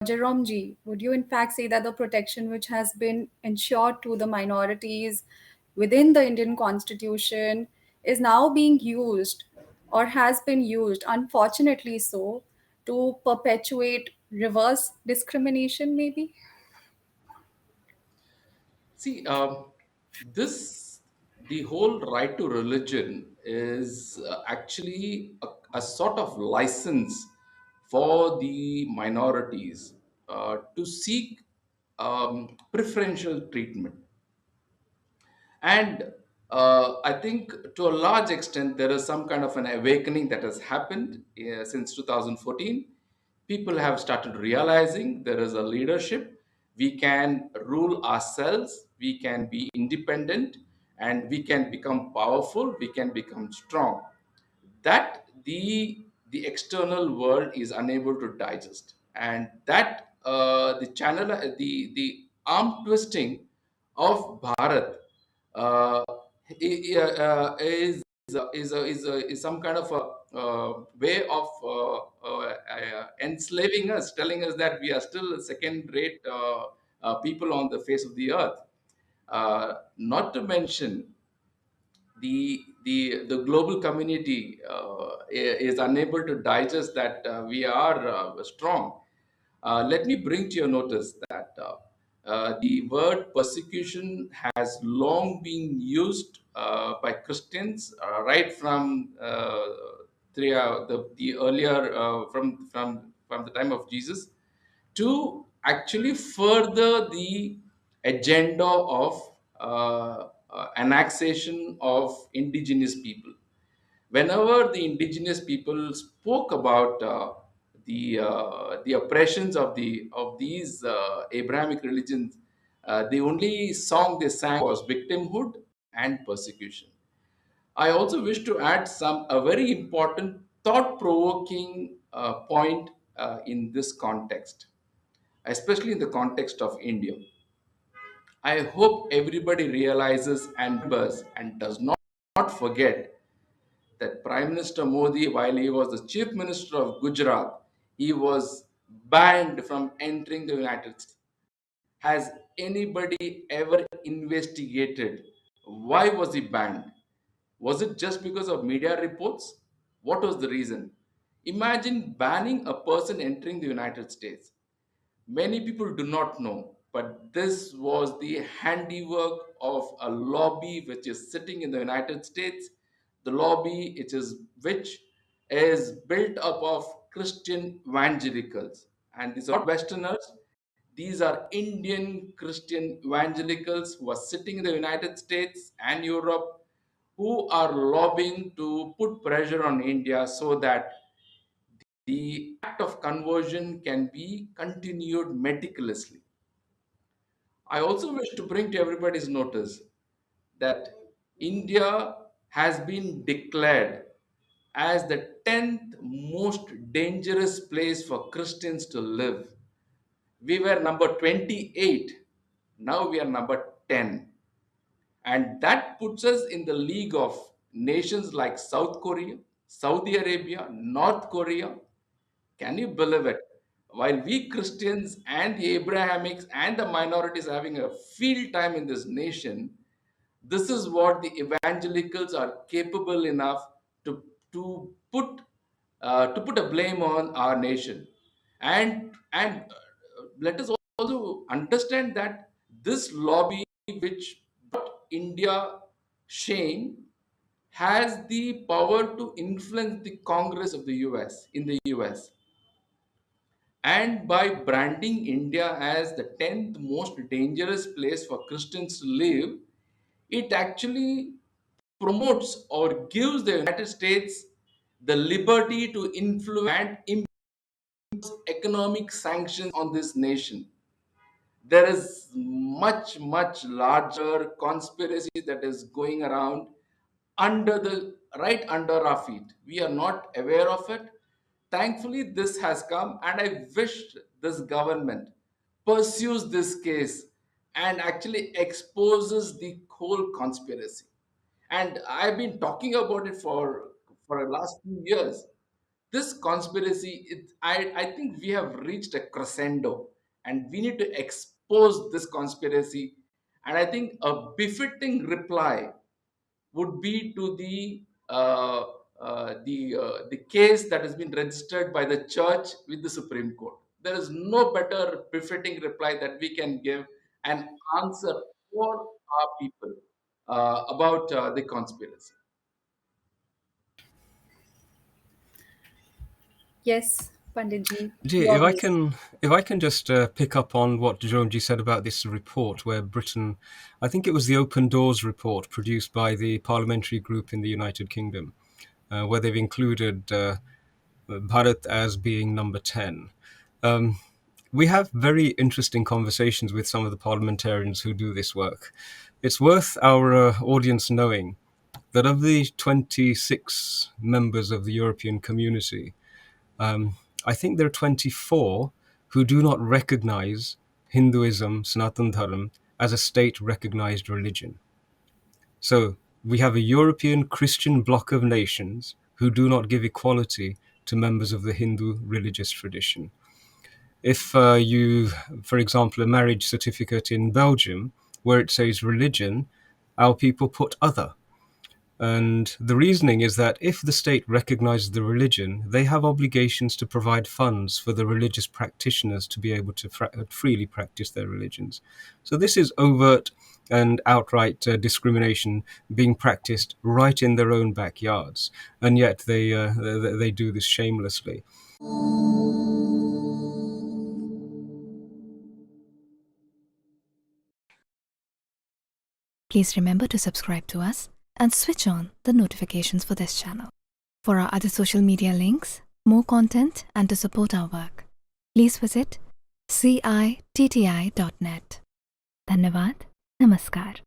Jerome ji, would you in fact say that the protection which has been ensured to the minorities within the Indian constitution is now being used or has been used, unfortunately so, to perpetuate reverse discrimination, maybe? See, this the whole right to religion is actually a sort of license for the minorities to seek preferential treatment. And I think to a large extent, there is some kind of an awakening that has happened since 2014. People have started realizing there is a leadership. We can rule ourselves, we can be independent, and we can become powerful, we can become strong that the external world is unable to digest, and that the channel the arm twisting of Bharat uh, is some kind of a way of enslaving us, telling us that we are still second rate people on the face of the earth. Not to mention the global community is unable to digest that we are strong. Let me bring to your notice that the word persecution has long been used by Christians right from the earlier from the time of Jesus to actually further the agenda of annexation of indigenous people. Whenever the indigenous people spoke about the oppressions of these Abrahamic religions, the only song they sang was victimhood and persecution. I also wish to add some a very important thought-provoking point in this context, especially in the context of India. I hope everybody realizes and remembers and does not forget that Prime Minister Modi, while he was the Chief Minister of Gujarat, he was banned from entering the United States. Has anybody ever investigated why was he banned? Was it just because of media reports? What was the reason? Imagine banning a person entering the United States. Many people do not know, but this was the handiwork of a lobby which is sitting in the United States. The lobby which is built up of Christian evangelicals. And these are not Westerners, these are Indian Christian evangelicals who are sitting in the United States and Europe, who are lobbying to put pressure on India so that the act of conversion can be continued meticulously. I also wish to bring to everybody's notice that India has been declared as the 10th most dangerous place for Christians to live. We were number 28, now we are number 10. And that puts us in the league of nations like South Korea, Saudi Arabia, North Korea. Can you believe it? While we Christians and the Abrahamics and the minorities are having a field time in this nation, this is what the evangelicals are capable enough to to put a blame on our nation. And let us also understand that this lobby which brought India shame has the power to influence the Congress of the US in the US. And by branding India as the 10th most dangerous place for Christians to live, it actually promotes or gives the United States the liberty to influence and impose economic sanctions on this nation. There is much larger conspiracy that is going around under the right under our feet. We are not aware of it. Thankfully this has come, and I wish this government pursues this case and actually exposes the whole conspiracy. And I've been talking about it for the last few years. This conspiracy, I think we have reached a crescendo, and we need to expose this conspiracy. And I think a befitting reply would be to the case that has been registered by the church with the Supreme Court. There is no better befitting reply that we can give and answer for our people about the conspiracy. Yes, Panditji, Gee, your views. if I can just pick up on what Jerome G said about this report, where Britain, I think it was the Open Doors report produced by the parliamentary group in the United Kingdom, where they've included Bharat as being number 10. We have very interesting conversations with some of the parliamentarians who do this work. It's worth our audience knowing that of the 26 members of the European community, I think there are 24 who do not recognize Hinduism, Sanatan Dharma, as a state recognized religion. So we have a European Christian bloc of nations who do not give equality to members of the Hindu religious tradition. If you, for example, a marriage certificate in Belgium, where it says religion, our people put other. And the reasoning is that if the state recognizes the religion, they have obligations to provide funds for the religious practitioners to be able to freely practice their religions. So this is overt and outright discrimination being practiced right in their own backyards, and yet they do this shamelessly. Please remember to subscribe to us and switch on the notifications for this channel. For our other social media links, more content, and to support our work, please visit citti.net. Dhanyavad. Namaskar.